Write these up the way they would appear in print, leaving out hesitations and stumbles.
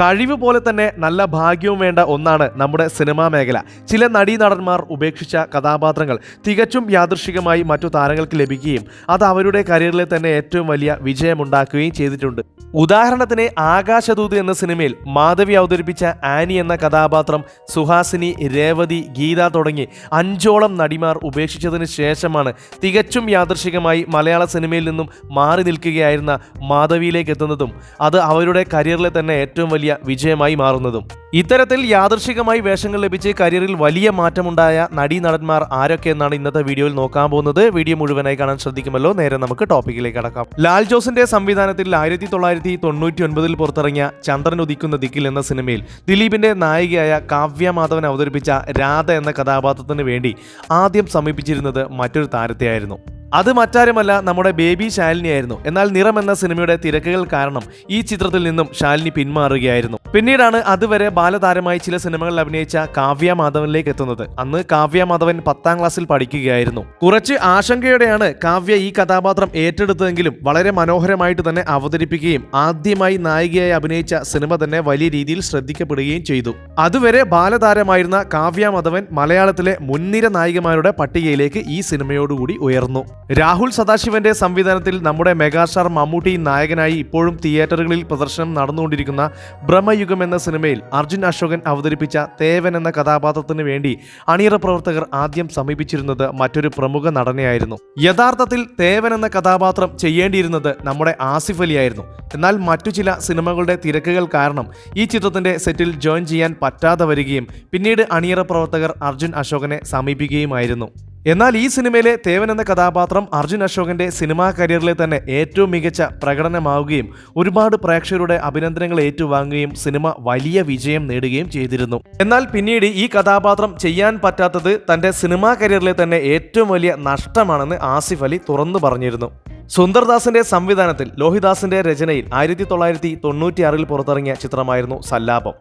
കഴിവ് പോലെ തന്നെ നല്ല ഭാഗ്യവും വേണ്ട ഒന്നാണ് നമ്മുടെ സിനിമാ മേഖല. ചില നടീനടന്മാർ ഉപേക്ഷിച്ച കഥാപാത്രങ്ങൾ തികച്ചും യാദൃശ്ചികമായി മറ്റു താരങ്ങൾക്ക് ലഭിക്കുകയും അത് അവരുടെ കരിയറിലെ തന്നെ ഏറ്റവും വലിയ വിജയമുണ്ടാക്കുകയും ചെയ്തിട്ടുണ്ട്. ഉദാഹരണത്തിന് ആകാശദൂത് എന്ന സിനിമയിൽ മാധവി അവതരിപ്പിച്ച ആനി എന്ന കഥാപാത്രം സുഹാസിനി, രേവതി, ഗീത തുടങ്ങി 5ഓളം നടിമാർ ഉപേക്ഷിച്ചതിന് ശേഷമാണ് തികച്ചും യാദൃശ്ചികമായി മലയാള സിനിമയിൽ നിന്നും മാറി നിൽക്കുകയായിരുന്ന മാധവിയിലേക്ക് എത്തുന്നതും അത് അവരുടെ കരിയറിലെ തന്നെ ഏറ്റവും വലിയ വിജയമായി മാറുന്നതും. ഇത്തരത്തിൽ യാദൃശ്ചികമായി വേഷങ്ങൾ ലഭിച്ച് കരിയറിൽ വലിയ മാറ്റമുണ്ടായ നടീനടന്മാർ ആരൊക്കെ എന്നാണ് ഇന്നത്തെ വീഡിയോയിൽ നോക്കാൻ പോകുന്നത്. വീഡിയോ മുഴുവനായി കാണാൻ ശ്രദ്ധിക്കുമല്ലോ. നേരെ നമുക്ക് ടോപ്പിക്കിലേക്ക് കടക്കാം. ലാൽ ജോസിന്റെ സംവിധാനത്തിൽ 1999 പുറത്തിറങ്ങിയ ചന്ദ്രൻ ഉദിക്കുന്ന ദിക്കിൽ എന്ന സിനിമയിൽ ദിലീപിന്റെ നായികയായ കാവ്യ മാധവൻ അവതരിപ്പിച്ച രാധ എന്ന കഥാപാത്രത്തിന് വേണ്ടി ആദ്യം സമീപിച്ചിരുന്നത് മറ്റൊരു താരത്തെയായിരുന്നു. അത് മറ്റാരുമല്ല, നമ്മുടെ ബേബി ശാലിനി ആയിരുന്നു. എന്നാൽ നിറം എന്ന സിനിമയുടെ തിരക്കുകൾ കാരണം ഈ ചിത്രത്തിൽ നിന്നും ശാലിനി പിന്മാറുകയായിരുന്നു. പിന്നീടാണ് അതുവരെ ബാലതാരമായി ചില സിനിമകളിൽ അഭിനയിച്ച കാവ്യ മാധവനിലേക്ക് എത്തുന്നത്. അന്ന് കാവ്യ മാധവൻ 10ാം ക്ലാസ്സിൽ പഠിക്കുകയായിരുന്നു. കുറച്ച് ആശങ്കയോടെയാണ് കാവ്യ ഈ കഥാപാത്രം ഏറ്റെടുത്തതെങ്കിലും വളരെ മനോഹരമായിട്ട് തന്നെ അവതരിപ്പിക്കുകയും ആദ്യമായി നായികയായി അഭിനയിച്ച സിനിമ തന്നെ വലിയ രീതിയിൽ ശ്രദ്ധിക്കപ്പെടുകയും ചെയ്തു. അതുവരെ ബാലതാരമായിരുന്ന കാവ്യ മാധവൻ മലയാളത്തിലെ മുൻനിര നായികമാരുടെ പട്ടികയിലേക്ക് ഈ സിനിമയോടുകൂടി ഉയർന്നു. രാഹുൽ സദാശിവന്റെ സംവിധാനത്തിൽ നമ്മുടെ മെഗാസ്റ്റാർ മമ്മൂട്ടി നായകനായി ഇപ്പോഴും തിയേറ്ററുകളിൽ പ്രദർശനം നടന്നുകൊണ്ടിരിക്കുന്ന ബ്രഹ്മയുഗം എന്ന സിനിമയിൽ അർജുൻ അശോകൻ അവതരിപ്പിച്ച തേവൻ എന്ന കഥാപാത്രത്തിന് വേണ്ടി അണിയറ പ്രവർത്തകർ ആദ്യം സമീപിച്ചിരുന്നത് മറ്റൊരു പ്രമുഖ നടനെയായിരുന്നു. യഥാർത്ഥത്തിൽ തേവൻ എന്ന കഥാപാത്രം ചെയ്യേണ്ടിയിരുന്നത് നമ്മുടെ ആസിഫ് അലി ആയിരുന്നു. എന്നാൽ മറ്റു ചില സിനിമകളുടെ തിരക്കുകൾ കാരണം ഈ ചിത്രത്തിന്റെ സെറ്റിൽ ജോയിൻ ചെയ്യാൻ പറ്റാതെ വരികയും പിന്നീട് അണിയറ പ്രവർത്തകർ അർജുൻ അശോകനെ സമീപിക്കുകയുമായിരുന്നു. എന്നാൽ ഈ സിനിമയിലെ തേവൻ എന്ന കഥാപാത്രം അർജുൻ അശോകന്റെ സിനിമാ കരിയറിലെ തന്നെ ഏറ്റവും മികച്ച പ്രകടനമാവുകയും ഒരുപാട് പ്രേക്ഷകരുടെ അഭിനന്ദനങ്ങൾ ഏറ്റുവാങ്ങുകയും സിനിമ വലിയ വിജയം നേടുകയും ചെയ്തിരുന്നു. എന്നാൽ പിന്നീട് ഈ കഥാപാത്രം ചെയ്യാൻ പറ്റാത്തത് തന്റെ സിനിമാ കരിയറിലെ തന്നെ ഏറ്റവും വലിയ നഷ്ടമാണെന്ന് ആസിഫ് അലി തുറന്നു പറഞ്ഞിരുന്നു. സുന്ദർദാസിന്റെ സംവിധാനത്തിൽ ലോഹിദാസിന്റെ രചനയിൽ 1996 പുറത്തിറങ്ങിയ ചിത്രമായിരുന്നു സല്ലാപം.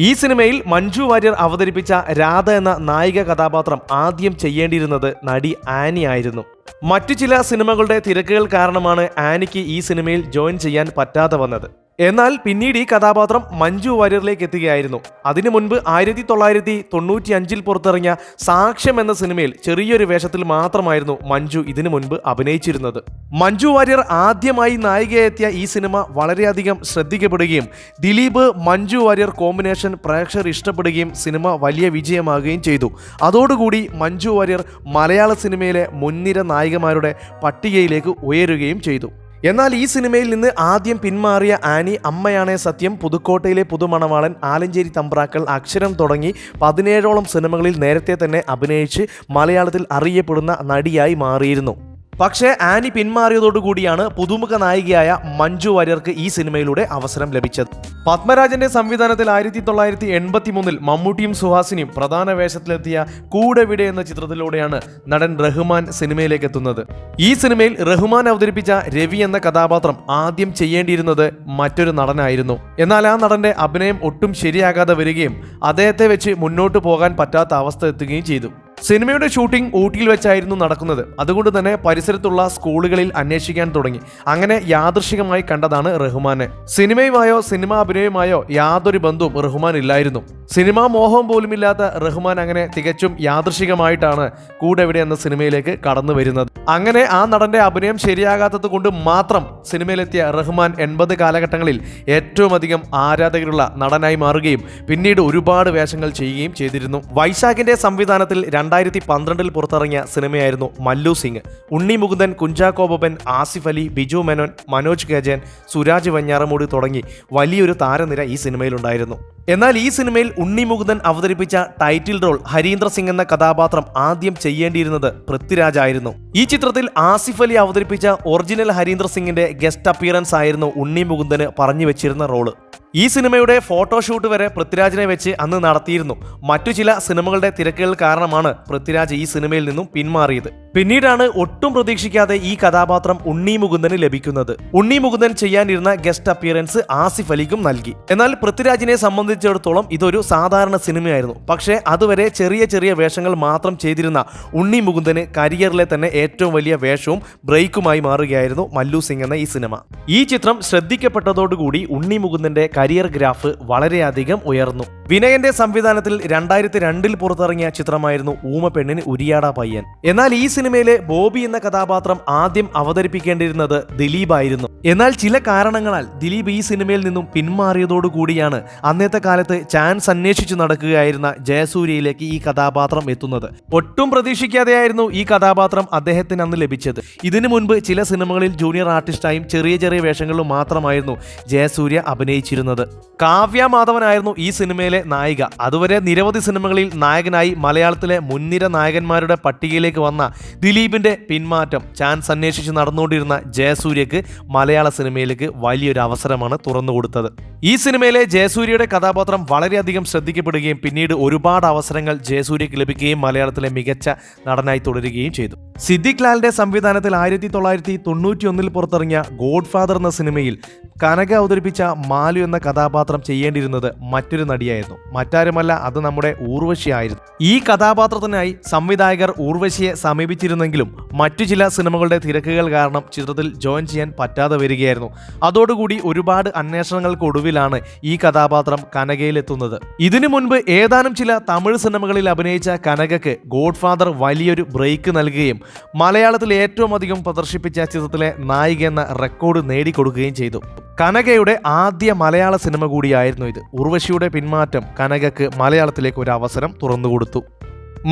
ഈ സിനിമയിൽ മഞ്ജു വാര്യർ അവതരിപ്പിച്ച രാധ എന്ന നായിക കഥാപാത്രം ആദ്യം ചെയ്യേണ്ടിയിരുന്നത് നടി ആനി ആയിരുന്നു. മറ്റു ചില സിനിമകളുടെ തിരക്കുകൾ കാരണമാണ് ആനിക്ക് ഈ സിനിമയിൽ ജോയിൻ ചെയ്യാൻ പറ്റാതെ വന്നത്. എന്നാൽ പിന്നീട് ഈ കഥാപാത്രം മഞ്ജു വാര്യറിലേക്ക് എത്തുകയായിരുന്നു. അതിനു മുൻപ് 1995 പുറത്തിറങ്ങിയ സാക്ഷ്യം എന്ന സിനിമയിൽ ചെറിയൊരു വേഷത്തിൽ മാത്രമായിരുന്നു മഞ്ജു ഇതിനു മുൻപ് അഭിനയിച്ചിരുന്നത്. മഞ്ജു വാര്യർ ആദ്യമായി നായികയെത്തിയ ഈ സിനിമ വളരെയധികം ശ്രദ്ധിക്കപ്പെടുകയും ദിലീപ് മഞ്ജു വാര്യർ കോമ്പിനേഷൻ പ്രേക്ഷകർ ഇഷ്ടപ്പെടുകയും സിനിമ വലിയ വിജയമാകുകയും ചെയ്തു. അതോടുകൂടി മഞ്ജു വാര്യർ മലയാള സിനിമയിലെ മുൻനിര നായികമാരുടെ പട്ടികയിലേക്ക് ഉയരുകയും ചെയ്തു. എന്നാൽ ഈ സിനിമയിൽ നിന്ന് ആദ്യം പിന്മാറിയ ആനി, അമ്മയാണേ സത്യം, പുതുക്കോട്ടയിലെ പുതുമണവാളൻ, ആലഞ്ചേരി തമ്പ്രാക്കൾ, അക്ഷരം തുടങ്ങി 17ഓളം സിനിമകളിൽ നേരത്തെ തന്നെ അഭിനയിച്ച് മലയാളത്തിൽ അറിയപ്പെടുന്ന നടിയായി മാറിയിരുന്നു. പക്ഷേ ആനി പിന്മാറിയതോടുകൂടിയാണ് പുതുമുഖ നായികയായ മഞ്ജു വാര്യർക്ക് ഈ സിനിമയിലൂടെ അവസരം ലഭിച്ചത്. പത്മരാജന്റെ സംവിധാനത്തിൽ 1983 മമ്മൂട്ടിയും സുഹാസിനിയും പ്രധാന വേഷത്തിലെത്തിയ കൂടെവിടെ എന്ന ചിത്രത്തിലൂടെയാണ് നടൻ റഹ്മാൻ സിനിമയിലേക്ക് എത്തുന്നത്. ഈ സിനിമയിൽ റഹ്മാൻ അവതരിപ്പിച്ച രവി എന്ന കഥാപാത്രം ആദ്യം ചെയ്യേണ്ടിയിരുന്നത് മറ്റൊരു നടനായിരുന്നു. എന്നാൽ ആ നടന്റെ അഭിനയം ഒട്ടും ശരിയാകാതെ വരികയും അദ്ദേഹത്തെ വെച്ച് മുന്നോട്ട് പോകാൻ പറ്റാത്ത അവസ്ഥ എത്തുകയും ചെയ്തു. സിനിമയുടെ ഷൂട്ടിംഗ് ഊട്ടിയിൽ വെച്ചായിരുന്നു നടക്കുന്നത്. അതുകൊണ്ട് തന്നെ പരിസരത്തുള്ള സ്കൂളുകളിൽ അന്വേഷിക്കാൻ തുടങ്ങി. അങ്ങനെ യാദൃശ്ചികമായി കണ്ടതാണ് റഹ്മാനെ. സിനിമയുമായോ സിനിമാ അഭിനയവുമായോ യാതൊരു ബന്ധവും റഹ്മാൻ ഇല്ലായിരുന്നു. സിനിമാ മോഹം പോലുമില്ലാത്ത റഹ്മാൻ അങ്ങനെ തികച്ചും യാദൃശ്ചികമായിട്ടാണ് കൂടെവിടെ എന്ന സിനിമയിലേക്ക് കടന്നു വരുന്നത്. അങ്ങനെ ആ നടന്റെ അഭിനയം ശരിയാകാത്തത് കൊണ്ട് മാത്രം സിനിമയിലെത്തിയ റഹ്മാൻ 80 കാലഘട്ടങ്ങളിൽ ഏറ്റവും അധികം ആരാധകരുള്ള നടനായി മാറുകയും പിന്നീട് ഒരുപാട് വേഷങ്ങൾ ചെയ്യുകയും ചെയ്തിരുന്നു. വൈശാഖിന്റെ സംവിധാനത്തിൽ 2012 പുറത്തിറങ്ങിയ സിനിമയായിരുന്നു മല്ലു സിംഗ്. ഉണ്ണി മുകുന്ദൻ, കുഞ്ചാക്കോ ബോബൻ, ആസിഫ് അലി, ബിജു മേനോൻ, മനോജ് കെജൻ, സുരാജ് വെഞ്ഞാറമൂടി തുടങ്ങി വലിയൊരു താരനിര ഈ സിനിമയിലുണ്ടായിരുന്നു. എന്നാൽ ഈ സിനിമയിൽ ഉണ്ണി മുകുന്ദൻ അവതരിപ്പിച്ച ടൈറ്റിൽ റോൾ ഹരീന്ദ്ര സിംഗ് എന്ന കഥാപാത്രം ആദ്യം ചെയ്യേണ്ടിയിരുന്നത് പൃഥ്വിരാജ് ആയിരുന്നു. ഈ ചിത്രത്തിൽ ആസിഫ് അലി അവതരിപ്പിച്ച ഒറിജിനൽ ഹരീന്ദ്ര സിംഗിന്റെ ഗസ്റ്റ് അപ്പിയറൻസ് ആയിരുന്നു ഉണ്ണി മുകുന്ദന് പറഞ്ഞു വെച്ചിരുന്ന റോള്. ഈ സിനിമയുടെ ഫോട്ടോഷൂട്ട് വരെ പൃഥ്വിരാജിനെ വെച്ച് അന്ന് നടത്തിയിരുന്നു. മറ്റു ചില സിനിമകളുടെ തിരക്കുകൾ കാരണമാണ് പൃഥ്വിരാജ് ഈ സിനിമയിൽ നിന്നും പിന്മാറിയത്. പിന്നീടാണ് ഒട്ടും പ്രതീക്ഷിക്കാതെ ഈ കഥാപാത്രം ഉണ്ണി മുകുന്ദന് ലഭിക്കുന്നത്. ഉണ്ണി മുകുന്ദൻ ചെയ്യാനിരുന്ന ഗസ്റ്റ് അപ്പിയറൻസ് ആസിഫ് അലിക്കും നൽകി. എന്നാൽ പൃഥ്വിരാജിനെ സംബന്ധിച്ചിടത്തോളം ഇതൊരു സാധാരണ സിനിമയായിരുന്നു. പക്ഷേ അതുവരെ ചെറിയ ചെറിയ വേഷങ്ങൾ മാത്രം ചെയ്തിരുന്ന ഉണ്ണി മുകുന്ദന് കരിയറിലെ തന്നെ ഏറ്റവും വലിയ വേഷവും ബ്രേക്കുമായി മാറുകയായിരുന്നു മല്ലു സിംഗ് എന്ന ഈ സിനിമ. ഈ ചിത്രം ശ്രദ്ധിക്കപ്പെട്ടതോടുകൂടി ഉണ്ണി മുകുന്ദന്റെ കരിയർ ഗ്രാഫ് വളരെയധികം ഉയർന്നു. വിനയന്റെ സംവിധാനത്തിൽ 2002 പുറത്തിറങ്ങിയ ചിത്രമായിരുന്നു ഊമ പെണ്ണിന് ഉരിയാട പയ്യൻ. എന്നാൽ ഈ സിനിമയിലെ ബോബി എന്ന കഥാപാത്രം ആദ്യം അവതരിപ്പിക്കേണ്ടിയിരുന്നത് ദിലീപായിരുന്നു. എന്നാൽ ചില കാരണങ്ങളാൽ ദിലീപ് ഈ സിനിമയിൽ നിന്നും പിന്മാറിയതോടുകൂടിയാണ് അന്നത്തെ കാലത്ത് ചാൻസ് അന്വേഷിച്ചു നടക്കുകയായിരുന്ന ജയസൂര്യയിലേക്ക് ഈ കഥാപാത്രം എത്തുന്നത്. ഒട്ടും പ്രതീക്ഷിക്കാതെയായിരുന്നു ഈ കഥാപാത്രം അദ്ദേഹത്തിന് അന്ന് ലഭിച്ചത്. ഇതിനു മുൻപ് ചില സിനിമകളിൽ ജൂനിയർ ആർട്ടിസ്റ്റായും ചെറിയ ചെറിയ വേഷങ്ങളിലും മാത്രമായിരുന്നു ജയസൂര്യ അഭിനയിച്ചിരുന്നത്. കാവ്യ മാധവനായിരുന്നു ഈ സിനിമയിലെ നായിക. അതുവരെ നിരവധി സിനിമകളിൽ നായകനായി മലയാളത്തിലെ മുൻനിര നായകന്മാരുടെ പട്ടികയിലേക്ക് വന്ന ദിലീപിന്റെ പിന്മാറ്റം ചാൻസ് അന്വേഷിച്ച് നടന്നുകൊണ്ടിരുന്ന ജയസൂര്യക്ക് മലയാള സിനിമയിലേക്ക് വലിയൊരു അവസരമാണ് തുറന്നുകൊടുത്തത്. ഈ സിനിമയിലെ ജയസൂര്യയുടെ കഥാപാത്രം വളരെയധികം ശ്രദ്ധിക്കപ്പെടുകയും പിന്നീട് ഒരുപാട് അവസരങ്ങൾ ജയസൂര്യക്ക് ലഭിക്കുകയും മലയാളത്തിലെ മികച്ച നടനായി തുടരുകയും ചെയ്തു. സിദ്ദിഖ് ലാലിന്റെ സംവിധാനത്തിൽ 1991 പുറത്തിറങ്ങിയ ഗോഡ് ഫാദർ എന്ന സിനിമയിൽ കനക അവതരിപ്പിച്ച മാലു എന്ന കഥാപാത്രം ചെയ്യേണ്ടിയിരുന്നത് മറ്റൊരു നടിയായിരുന്നു. മറ്റാരുമല്ല, അത് നമ്മുടെ ഊർവശിയായിരുന്നു. ഈ കഥാപാത്രത്തിനായി സംവിധായകർ ഊർവശിയെ സമീപിച്ചിരുന്നെങ്കിലും മറ്റു ചില സിനിമകളുടെ തിരക്കുകൾ കാരണം ചിത്രത്തിൽ ജോയിൻ ചെയ്യാൻ പറ്റാതെ വരികയായിരുന്നു. അതോടുകൂടി ഒരുപാട് അന്വേഷണങ്ങൾക്കൊടുവിലാണ് ഈ കഥാപാത്രം കനകയിലെത്തുന്നത്. ഇതിനു മുൻപ് ഏതാനും ചില തമിഴ് സിനിമകളിൽ അഭിനയിച്ച കനകയ്ക്ക് ഗോഡ് ഫാദർ വലിയൊരു ബ്രേക്ക് നൽകുകയും മലയാളത്തിൽ ഏറ്റവും അധികം പ്രദർശിപ്പിച്ച ചിത്രത്തിലെ നായിക എന്ന റെക്കോർഡ് നേടിക്കൊടുക്കുകയും ചെയ്തു. കനകയുടെ ആദ്യ മലയാള സിനിമ കൂടിയായിരുന്നു ഇത്. ഉർവശിയുടെ പിന്മാറ്റം കനകയ്ക്ക് മലയാളത്തിലേക്ക് ഒരു അവസരം തുറന്നുകൊടുത്തു.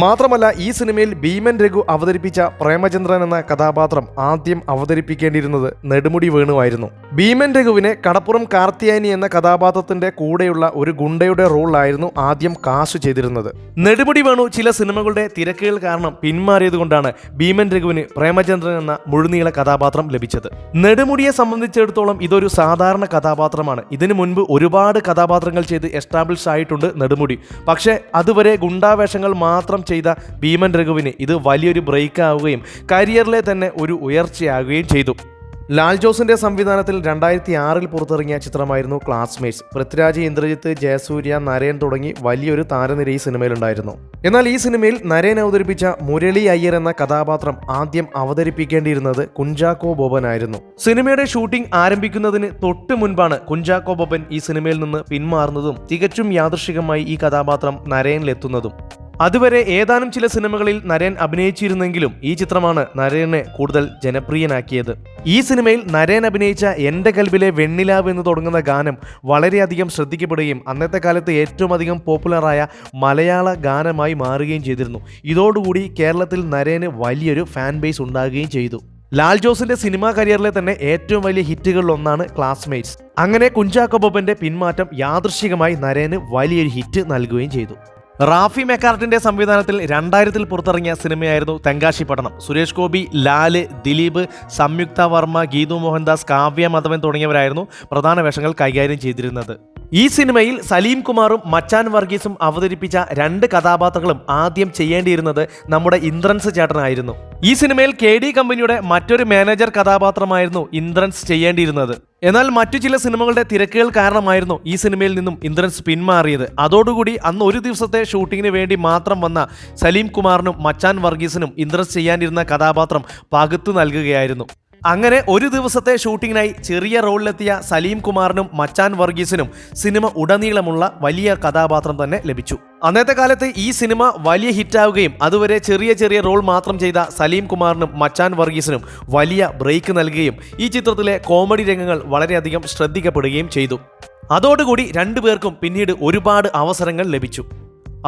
മാത്രമല്ല, ഈ സിനിമയിൽ ഭീമൻ രഘു അവതരിപ്പിച്ച പ്രേമചന്ദ്രൻ എന്ന കഥാപാത്രം ആദ്യം അവതരിപ്പിക്കേണ്ടിയിരുന്നത് നെടുമുടി വേണുവായിരുന്നു. ഭീമൻ രഘുവിനെ കടപ്പുറം കാർത്തിയായനി എന്ന കഥാപാത്രത്തിന്റെ കൂടെയുള്ള ഒരു ഗുണ്ടയുടെ റോളിലായിരുന്നു ആദ്യം കാസ്റ്റ് ചെയ്തിരുന്നത്. നെടുമുടി വേണു ചില സിനിമകളുടെ തിരക്കുകൾ കാരണം പിന്മാറിയതുകൊണ്ടാണ് ഭീമൻ രഘുവിന് പ്രേമചന്ദ്രൻ എന്ന മുഴുനീള കഥാപാത്രം ലഭിച്ചത്. നെടുമുടിയെ സംബന്ധിച്ചിടത്തോളം ഇതൊരു സാധാരണ കഥാപാത്രമാണ്. ഇതിനു മുൻപ് ഒരുപാട് കഥാപാത്രങ്ങൾ ചെയ്ത് എസ്റ്റാബ്ലിഷ് ആയിട്ടുണ്ട് നെടുമുടി. പക്ഷേ അതുവരെ ഗുണ്ടാവേഷങ്ങൾ മാത്രം ചെയ്ത ഭീമൻ രഘുവിന് ഇത് വലിയൊരു ബ്രേക്ക് ആവുകയും കരിയറിലെ തന്നെ ഒരു ഉയർച്ചയാകുകയും ചെയ്തു. ലാൽ ജോസിന്റെ സംവിധാനത്തിൽ 2006 പുറത്തിറങ്ങിയ ചിത്രമായിരുന്നു ക്ലാസ്മേറ്റ്സ്. പൃഥ്വിരാജ്, ഇന്ദ്രജിത്ത്, ജയസൂര്യ, നരേൻ തുടങ്ങി വലിയൊരു താരനിര ഈ സിനിമയിലുണ്ടായിരുന്നു. എന്നാൽ ഈ സിനിമയിൽ നരേൻ അവതരിപ്പിച്ച മുരളി അയ്യർ എന്ന കഥാപാത്രം ആദ്യം അവതരിപ്പിക്കേണ്ടിയിരുന്നത് കുഞ്ചാക്കോ ബോബനായിരുന്നു. സിനിമയുടെ ഷൂട്ടിംഗ് ആരംഭിക്കുന്നതിന് തൊട്ട് മുൻപാണ് കുഞ്ചാക്കോ ബോബൻ ഈ സിനിമയിൽ നിന്ന് പിന്മാറുന്നതും തികച്ചും യാദൃശ്ചികമായി ഈ കഥാപാത്രം നരേനിലെത്തുന്നതും. അതുവരെ ഏതാനും ചില സിനിമകളിൽ നരേൻ അഭിനയിച്ചിരുന്നെങ്കിലും ഈ ചിത്രമാണ് നരേനെ കൂടുതൽ ജനപ്രിയനാക്കിയത്. ഈ സിനിമയിൽ നരേൻ അഭിനയിച്ച എൻ്റെ കൽബിലെ വെണ്ണിലാവ് എന്ന് തുടങ്ങുന്ന ഗാനം വളരെയധികം ശ്രദ്ധിക്കപ്പെടുകയും അന്നത്തെ കാലത്ത് ഏറ്റവും അധികം പോപ്പുലറായ മലയാള ഗാനമായി മാറുകയും ചെയ്തിരുന്നു. ഇതോടുകൂടി കേരളത്തിൽ നരേന് വലിയൊരു ഫാൻ ബേസ് ഉണ്ടാകുകയും ചെയ്തു. ലാൽ ജോസിന്റെ സിനിമാ കരിയറിലെ തന്നെ ഏറ്റവും വലിയ ഹിറ്റുകളിലൊന്നാണ് ക്ലാസ്മേറ്റ്സ്. അങ്ങനെ കുഞ്ചാക്കോ ബോബന്റെ പിന്മാറ്റം യാദൃശ്ചികമായി നരേന് വലിയൊരു ഹിറ്റ് നൽകുകയും ചെയ്തു. റാഫി മെക്കാർട്ടിന്റെ സംവിധാനത്തിൽ 2000 പുറത്തിറങ്ങിയ സിനിമയായിരുന്നു തെങ്കാശിപട്ടണം. സുരേഷ് ഗോപി, ലാല്, ദിലീപ്, സംയുക്ത വർമ്മ, ഗീതു മോഹൻദാസ്, കാവ്യ മാധവൻ തുടങ്ങിയവരായിരുന്നു പ്രധാന വേഷങ്ങൾ കൈകാര്യം ചെയ്തിരുന്നത്. ഈ സിനിമയിൽ സലീം കുമാറും മച്ചാൻ വർഗീസും അവതരിപ്പിച്ച 2 കഥാപാത്രങ്ങളും ആദ്യം ചെയ്യേണ്ടിയിരുന്നത് നമ്മുടെ ഇന്ദ്രൻസ് ചേട്ടനായിരുന്നു. ഈ സിനിമയിൽ KD കമ്പനിയുടെ മറ്റൊരു മാനേജർ കഥാപാത്രമായിരുന്നു ഇന്ദ്രൻസ് ചെയ്യേണ്ടിയിരുന്നത്. എന്നാൽ മറ്റു ചില സിനിമകളുടെ തിരക്കുകൾ കാരണമായിരുന്നു ഈ സിനിമയിൽ നിന്നും ഇന്ദ്രൻസ് പിന്മാറിയത്. അതോടുകൂടി അന്ന് ഒരു ദിവസത്തെ ഷൂട്ടിങ്ങിന് വേണ്ടി മാത്രം വന്ന സലീം കുമാറിനും മച്ചാൻ വർഗീസിനും ഇന്ദ്രൻസ് ചെയ്യാനിരുന്ന കഥാപാത്രം പകുത്തു നൽകുകയായിരുന്നു. അങ്ങനെ ഒരു ദിവസത്തെ ഷൂട്ടിങ്ങിനായി ചെറിയ റോളിലെത്തിയ സലീം കുമാറിനും മച്ചാൻ വർഗീസിനും സിനിമ ഉടനീളമുള്ള വലിയ കഥാപാത്രം തന്നെ ലഭിച്ചു. അന്നത്തെ കാലത്ത് ഈ സിനിമ വലിയ ഹിറ്റാവുകയും അതുവരെ ചെറിയ ചെറിയ റോൾ മാത്രം ചെയ്ത സലീം കുമാറിനും മച്ചാൻ വർഗീസിനും വലിയ ബ്രേക്ക് നൽകുകയും ഈ ചിത്രത്തിലെ കോമഡി രംഗങ്ങൾ വളരെയധികം ശ്രദ്ധിക്കപ്പെടുകയും ചെയ്തു. അതോടുകൂടി രണ്ടുപേർക്കും പിന്നീട് ഒരുപാട് അവസരങ്ങൾ ലഭിച്ചു.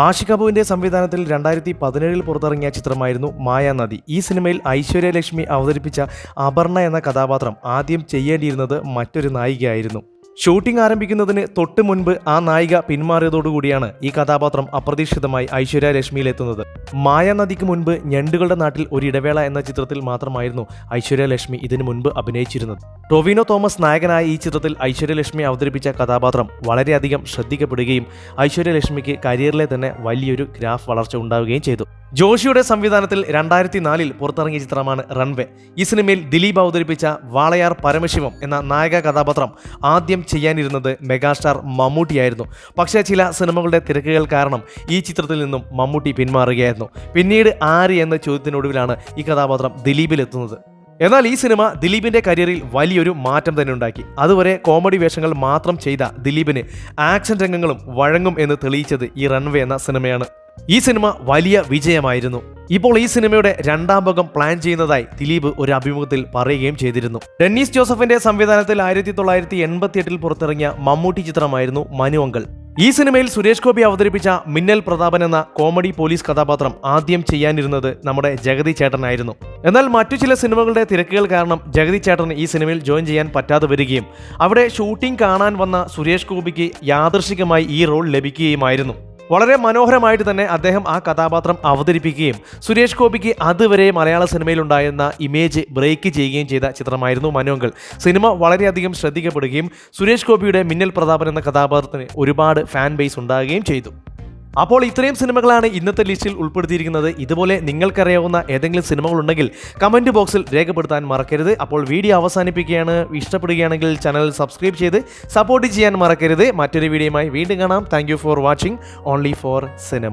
ആഷിഖ് കപൂറിന്റെ സംവിധാനത്തിൽ 2017 പുറത്തിറങ്ങിയ ചിത്രമായിരുന്നു മായാനദി. ഈ സിനിമയിൽ ഐശ്വര്യലക്ഷ്മി അവതരിപ്പിച്ച അപർണ എന്ന കഥാപാത്രം ആദ്യം ചെയ്യേണ്ടിയിരുന്നത് മറ്റൊരു നായികയായിരുന്നു. ഷൂട്ടിംഗ് ആരംഭിക്കുന്നതിന് തൊട്ട് മുൻപ് ആ നായിക പിന്മാറിയതോടുകൂടിയാണ് ഈ കഥാപാത്രം അപ്രതീക്ഷിതമായി ഐശ്വര്യലക്ഷ്മിയിലെത്തുന്നത്. മായാനദിക്ക് മുൻപ് ഞണ്ടുകളുടെ നാട്ടിൽ ഒരു ഇടവേള എന്ന ചിത്രത്തിൽ മാത്രമായിരുന്നു ഐശ്വര്യലക്ഷ്മി ഇതിനു മുൻപ് അഭിനയിച്ചിരുന്നത്. ടൊവിനോ തോമസ് നായകനായ ഈ ചിത്രത്തിൽ ഐശ്വര്യലക്ഷ്മി അവതരിപ്പിച്ച കഥാപാത്രം വളരെയധികം ശ്രദ്ധിക്കപ്പെടുകയും ഐശ്വര്യലക്ഷ്മിക്ക് കരിയറിലെ തന്നെ വലിയൊരു ഗ്രാഫ് വളർച്ച ഉണ്ടാവുകയും ചെയ്തു. ജോഷിയുടെ സംവിധാനത്തിൽ 2004 പുറത്തിറങ്ങിയ ചിത്രമാണ് റൺവേ. ഈ സിനിമയിൽ ദിലീപ് അവതരിപ്പിച്ച വാളയാർ പരമശിവം എന്ന നായക കഥാപാത്രം ആദ്യം ചെയ്യാനിരുന്നത് മെഗാസ്റ്റാർ മമ്മൂട്ടിയായിരുന്നു. പക്ഷേ ചില സിനിമകളുടെ തിരക്കുകൾ കാരണം ഈ ചിത്രത്തിൽ നിന്നും മമ്മൂട്ടി പിന്മാറുകയായിരുന്നു. പിന്നീട് ആര് എന്ന ചോദ്യത്തിനൊടുവിലാണ് ഈ കഥാപാത്രം ദിലീപിലെത്തുന്നത്. എന്നാൽ ഈ സിനിമ ദിലീപിന്റെ കരിയറിൽ വലിയൊരു മാറ്റം തന്നെ ഉണ്ടാക്കി. അതുവരെ കോമഡി വേഷങ്ങൾ മാത്രം ചെയ്ത ദിലീപിന് ആക്ഷൻ രംഗങ്ങളും വഴങ്ങും എന്ന് തെളിയിച്ചത് ഈ റൺവേ എന്ന സിനിമയാണ്. ഈ സിനിമ വലിയ വിജയമായിരുന്നു. ഇപ്പോൾ ഈ സിനിമയുടെ രണ്ടാം ഭാഗം പ്ലാൻ ചെയ്യുന്നതായി ദിലീപ് ഒരു അഭിമുഖത്തിൽ പറയുകയും ചെയ്തിരുന്നു. ഡെന്നീസ് ജോസഫിന്റെ സംവിധാനത്തിൽ 1988 പുറത്തിറങ്ങിയ മമ്മൂട്ടി ചിത്രമായിരുന്നു മനു അങ്കിൾ. ഈ സിനിമയിൽ സുരേഷ് ഗോപി അവതരിപ്പിച്ച മിന്നൽ പ്രതാപൻ എന്ന കോമഡി പോലീസ് കഥാപാത്രം ആദ്യം ചെയ്യാനിരുന്നത് നമ്മുടെ ജഗതി ചേട്ടനായിരുന്നു. എന്നാൽ മറ്റു ചില സിനിമകളുടെ തിരക്കുകൾ കാരണം ജഗതി ചേട്ടന് ഈ സിനിമയിൽ ജോയിൻ ചെയ്യാൻ പറ്റാതെ വരികയും അവിടെ ഷൂട്ടിംഗ് കാണാൻ വന്ന സുരേഷ് ഗോപിക്ക് യാദൃശ്ചികമായി ഈ റോൾ ലഭിക്കുകയുമായിരുന്നു. വളരെ മനോഹരമായിട്ട് തന്നെ അദ്ദേഹം ആ കഥാപാത്രം അവതരിപ്പിക്കുകയും സുരേഷ് ഗോപിക്ക് അതുവരെ മലയാള സിനിമയിൽ ഉണ്ടായിരുന്ന ഇമേജ് ബ്രേക്ക് ചെയ്യുകയും ചെയ്ത ചിത്രമായിരുന്നു മനു അങ്കിൾ. സിനിമ വളരെയധികം ശ്രദ്ധിക്കപ്പെടുകയും സുരേഷ് ഗോപിയുടെ മിന്നൽ പ്രതാപൻ എന്ന കഥാപാത്രത്തിന് ഒരുപാട് ഫാൻ ബേസ് ഉണ്ടാകുകയും ചെയ്തു. അപ്പോൾ ഇത്രയും സിനിമകളാണ് ഇന്നത്തെ ലിസ്റ്റിൽ ഉൾപ്പെടുത്തിയിരിക്കുന്നത്. ഇതുപോലെ നിങ്ങൾക്കറിയാവുന്ന ഏതെങ്കിലും സിനിമകളുണ്ടെങ്കിൽ കമൻറ്റ് ബോക്സിൽ രേഖപ്പെടുത്താൻ മറക്കരുത്. അപ്പോൾ വീഡിയോ അവസാനിപ്പിക്കുകയാണ്. ഇഷ്ടപ്പെടുകയാണെങ്കിൽ ചാനൽ സബ്സ്ക്രൈബ് ചെയ്ത് സപ്പോർട്ട് ചെയ്യാൻ മറക്കരുത്. മറ്റൊരു വീഡിയോയുമായി വീണ്ടും കാണാം. Thank you for watching only for cinema.